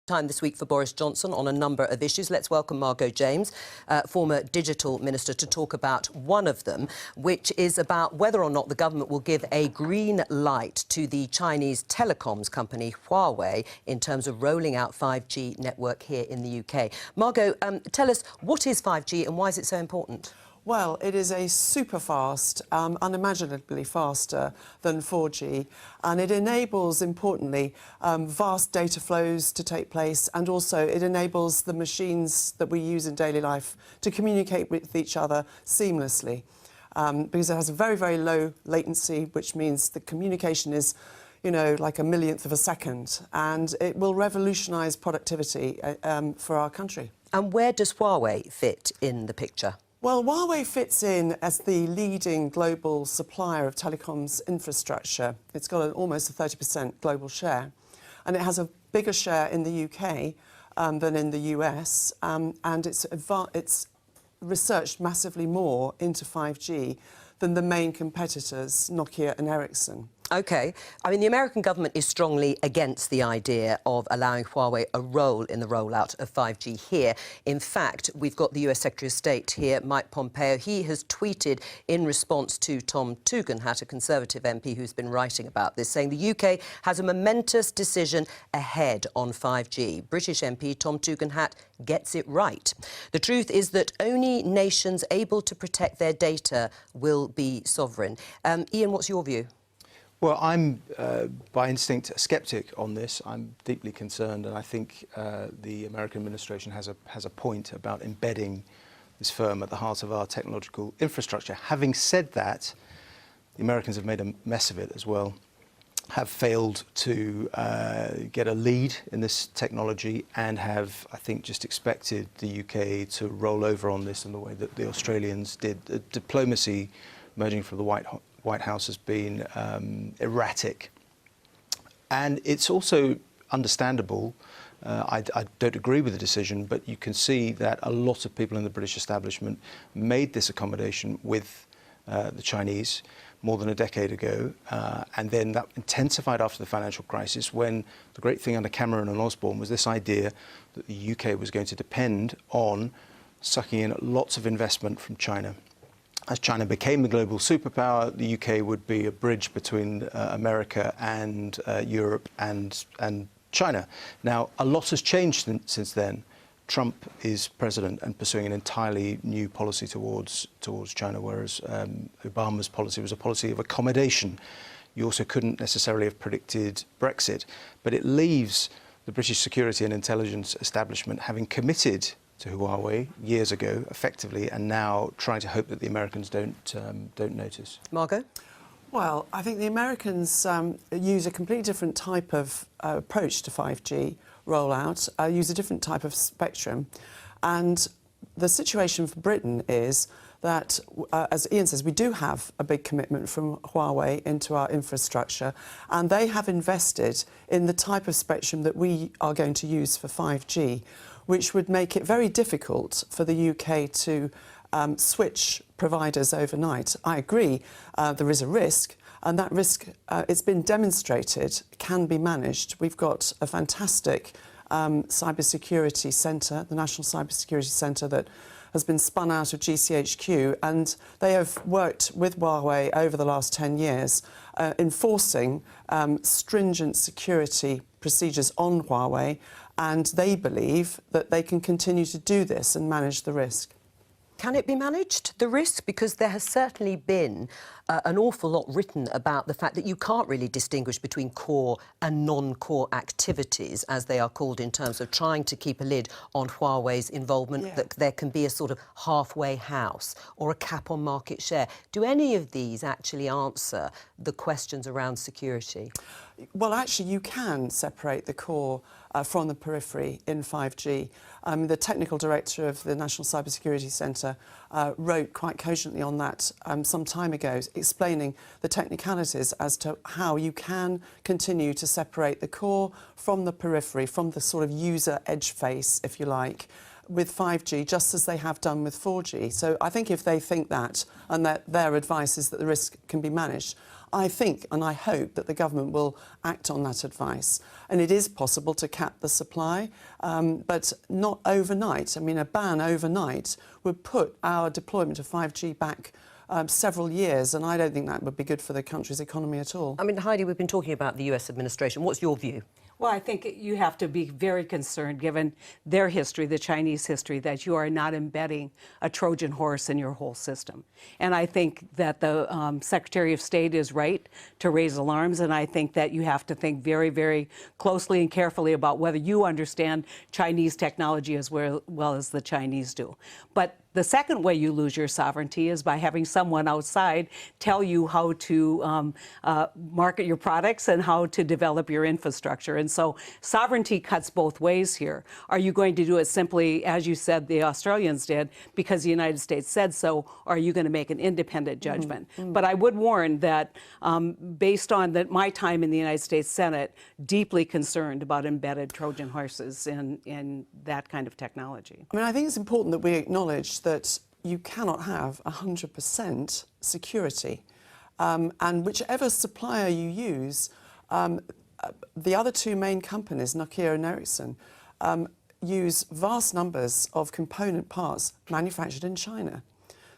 Time this week for Boris Johnson on a number of issues. Let's welcome Margot James, former Digital Minister, to talk about one of them, which is about whether or not the government will give a green light to the Chinese telecoms company Huawei in terms of rolling out 5G network here in the UK. Margot, tell us, what is 5G and why is it so important? Well, it is a super fast, unimaginably faster than 4G, and it enables, importantly, vast data flows to take place, and also it enables the machines that we use in daily life to communicate with each other seamlessly, because it has a very, very low latency, which means the communication is, you know, like a millionth of a second, and it will revolutionise productivity for our country. And where does Huawei fit in the picture? Well, Huawei fits in as the leading global supplier of telecoms infrastructure. It's got almost a 30% global share, and it has a bigger share in the UK than in the US, and it's researched massively more into 5G than the main competitors, Nokia and Ericsson. OK. I mean, the American government is strongly against the idea of allowing Huawei a role in the rollout of 5G here. In fact, we've got the US Secretary of State here, Mike Pompeo. He has tweeted in response to Tom Tugendhat, a Conservative MP who's been writing about this, saying the UK has a momentous decision ahead on 5G. British MP Tom Tugendhat gets it right. The truth is that only nations able to protect their data will be sovereign. Ian, what's your view? Well, I'm, by instinct, a sceptic on this. I'm deeply concerned, and I think the American administration has a point about embedding this firm at the heart of our technological infrastructure. Having said that, the Americans have made a mess of it as well, have failed to get a lead in this technology, and have, I think, just expected the UK to roll over on this in the way that the Australians did. The diplomacy emerging from the White House has been erratic, and it's also understandable. I don't agree with the decision, but you can see that a lot of people in the British establishment made this accommodation with the Chinese more than a decade ago, and then that intensified after the financial crisis, when the great thing under Cameron and Osborne was this idea that the UK was going to depend on sucking in lots of investment from China. As China became the global superpower, the UK would be a bridge between America and Europe and China. Now, a lot has changed since then. Trump is president and pursuing an entirely new policy towards China, whereas Obama's policy was a policy of accommodation. You also couldn't necessarily have predicted Brexit, but it leaves the British security and intelligence establishment having committed to Huawei years ago, effectively, and now trying to hope that the Americans don't notice. Margot? Well, I think the Americans use a completely different type of approach to 5G rollout, use a different type of spectrum, and the situation for Britain is that, as Ian says, we do have a big commitment from Huawei into our infrastructure, and they have invested in the type of spectrum that we are going to use for 5G, which would make it very difficult for the UK to switch providers overnight. I agree, there is a risk, and that risk, it's been demonstrated, can be managed. We've got a fantastic cybersecurity centre, the National Cybersecurity Centre, that has been spun out of GCHQ, and they have worked with Huawei over the last 10 years, enforcing stringent security procedures on Huawei, and they believe that they can continue to do this and manage the risk. Can it be managed, the risk? Because there has certainly been an awful lot written about the fact that you can't really distinguish between core and non-core activities, as they are called, in terms of trying to keep a lid on Huawei's involvement, yeah. That there can be a sort of halfway house or a cap on market share. Do any of these actually answer the questions around security? Well, actually, you can separate the core from the periphery in 5G. The technical director of the National Cybersecurity Centre wrote quite cogently on that some time ago, explaining the technicalities as to how you can continue to separate the core from the periphery, from the sort of user edge face, if you like, with 5G, just as they have done with 4G. So I think if they think that, and that their advice is that the risk can be managed, I think and I hope that the government will act on that advice. And it is possible to cap the supply, but not overnight. I mean, a ban overnight would put our deployment of 5G back several years, and I don't think that would be good for the country's economy at all. I mean, Heidi, we've been talking about the US administration. What's your view? Well, I think you have to be very concerned, given their history, the Chinese history, that you are not embedding a Trojan horse in your whole system. And I think that the Secretary of State is right to raise alarms, and I think that you have to think very, very closely and carefully about whether you understand Chinese technology as well as the Chinese do. But the second way you lose your sovereignty is by having someone outside tell you how to market your products and how to develop your infrastructure. And so sovereignty cuts both ways here. Are you going to do it simply, as you said the Australians did, because the United States said so, or are you going to make an independent judgment? But I would warn that based on my time in the United States Senate, deeply concerned about embedded Trojan horses in that kind of technology. I mean, I think it's important that we acknowledge that you cannot have 100% security. And whichever supplier you use, the other two main companies, Nokia and Ericsson, use vast numbers of component parts manufactured in China.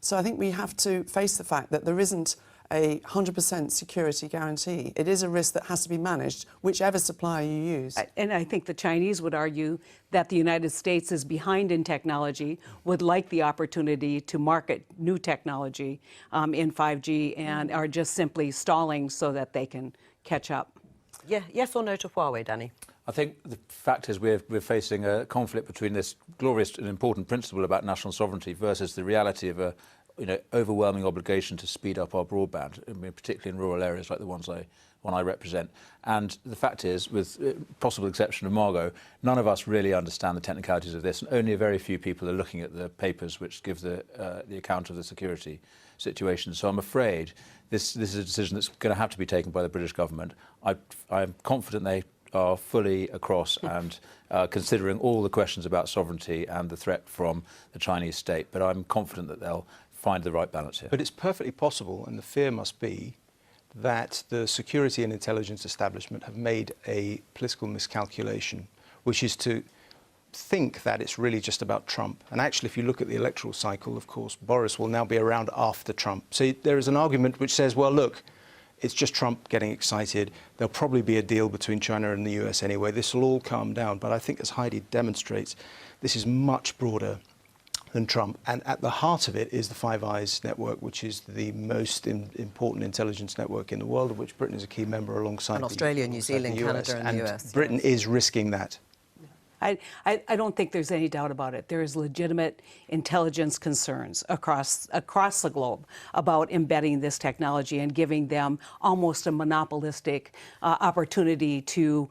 So I think we have to face the fact that there isn't a 100% security guarantee. It is a risk that has to be managed, whichever supplier you use. And I think the Chinese would argue that the United States is behind in technology, would like the opportunity to market new technology in 5G, and are just simply stalling so that they can catch up. Yeah, yes or no to Huawei, Danny? I think the fact is we're facing a conflict between this glorious and important principle about national sovereignty versus the reality of a overwhelming obligation to speed up our broadband, I mean, particularly in rural areas like the one I represent. And the fact is, with possible exception of Margot, none of us really understand the technicalities of this, and only a very few people are looking at the papers which give the account of the security situation. So I'm afraid this is a decision that's going to have to be taken by the British government. I'm confident they are fully across and considering all the questions about sovereignty and the threat from the Chinese state, but I'm confident that they'll find the right balance here. But it's perfectly possible, and the fear must be, that the security and intelligence establishment have made a political miscalculation, which is to think that it's really just about Trump. And actually, if you look at the electoral cycle, of course, Boris will now be around after Trump. So there is an argument which says, well, look, it's just Trump getting excited. There'll probably be a deal between China and the US anyway. This will all calm down. But I think, as Heidi demonstrates, this is much broader than Trump. And at the heart of it is the Five Eyes network, which is the most important intelligence network in the world, of which Britain is a key member alongside And Australia, New Zealand, Canada and the US. Britain is risking that. I don't think there's any doubt about it. There is legitimate intelligence concerns across the globe about embedding this technology and giving them almost a monopolistic opportunity to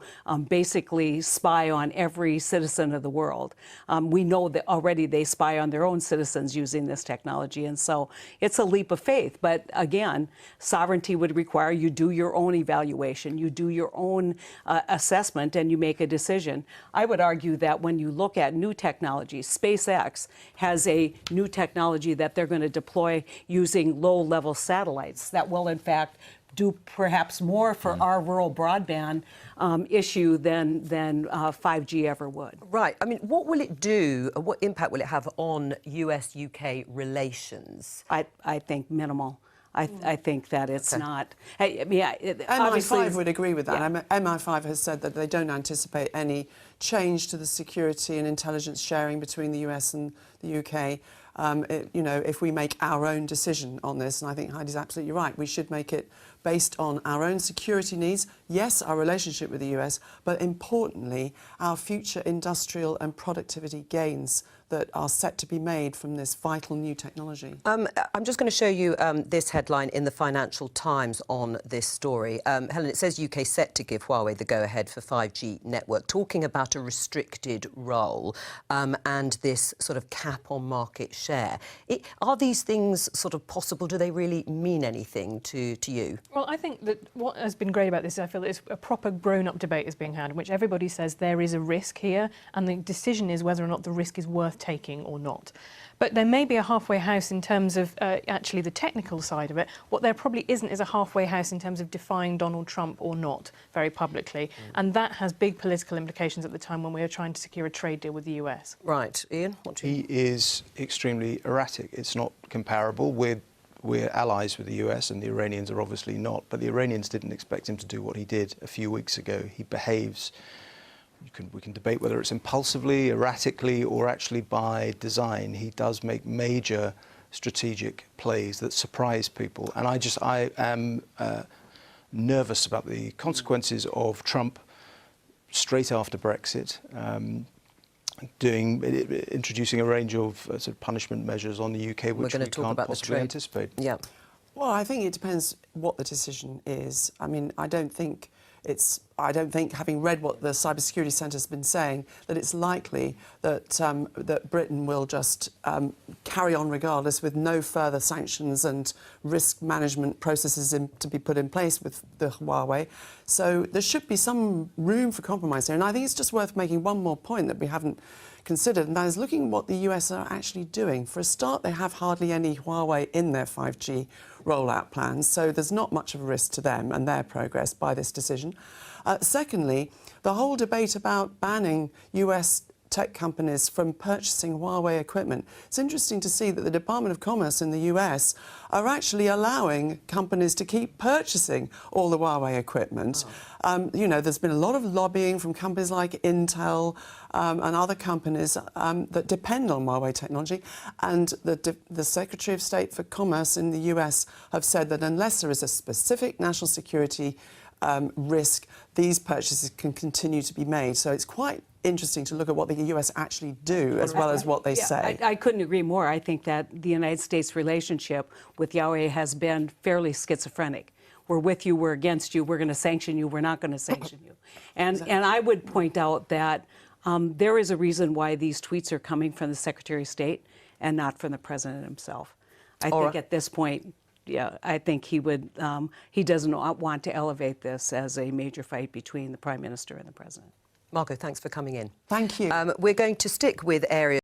basically spy on every citizen of the world. We know that already they spy on their own citizens using this technology, and so it's a leap of faith. But again, sovereignty would require you do your own evaluation, you do your own assessment, and you make a decision. I would argue that when you look at new technology, SpaceX has a new technology that they're going to deploy using low-level satellites that will, in fact, do perhaps more for our rural broadband issue than 5G ever would. Right. I mean, what will it do? What impact will it have on US-UK relations? I think minimal. I think that it's not. I mean, MI5 would agree with that. Yeah. MI5 has said that they don't anticipate any change to the security and intelligence sharing between the US and the UK. If we make our own decision on this, and I think Heidi's absolutely right, we should make it based on our own security needs, yes, our relationship with the US, but importantly, our future industrial and productivity gains that are set to be made from this vital new technology. I'm just going to show you this headline in the Financial Times on this story. Helen, it says UK set to give Huawei the go-ahead for 5G network, talking about a restricted role and this sort of cap on market share. Are these things sort of possible? Do they really mean anything to you? Well, I think that what has been great about this is I feel that a proper grown-up debate is being had in which everybody says there is a risk here, and the decision is whether or not the risk is worth taking or not. But there may be a halfway house in terms of actually the technical side of it. What there probably isn't is a halfway house in terms of defying Donald Trump or not very publicly. And that has big political implications at the time when we were trying to secure a trade deal with the US. Right. Ian, what do you... He is extremely erratic. It's not comparable. We're allies with the US and the Iranians are obviously not. But the Iranians didn't expect him to do what he did a few weeks ago. He behaves... We can debate whether it's impulsively, erratically, or actually by design. He does make major strategic plays that surprise people. And I am nervous about the consequences of Trump straight after Brexit, introducing a range of sort of punishment measures on the UK, which we can't possibly anticipate. Yeah. Well, I think it depends what the decision is. I mean, I don't think, having read what the Cybersecurity Centre has been saying, that it's likely that that Britain will just carry on regardless, with no further sanctions and risk management processes to be put in place with the Huawei. So there should be some room for compromise here. And I think it's just worth making one more point that we haven't considered, and that is looking at what the US are actually doing. For a start, they have hardly any Huawei in their 5G rollout plans, so there's not much of a risk to them and their progress by this decision. Secondly, the whole debate about banning US tech companies from purchasing Huawei equipment. It's interesting to see that the Department of Commerce in the US are actually allowing companies to keep purchasing all the Huawei equipment. You know, there's been a lot of lobbying from companies like Intel and other companies that depend on Huawei technology. And the Secretary of State for Commerce in the US have said that unless there is a specific national security risk, these purchases can continue to be made. So it's quite interesting to look at what the US actually do as well as what they say. I couldn't agree more. I think that the United States relationship with Huawei has been fairly schizophrenic. We're with you, we're against you, we're going to sanction you, we're not going to sanction you. And I would point out that there is a reason why these tweets are coming from the Secretary of State and not from the President himself. I think at this point, yeah, I think he would. He doesn't want to elevate this as a major fight between the Prime Minister and the President. Margot, thanks for coming in. Thank you. We're going to stick with areas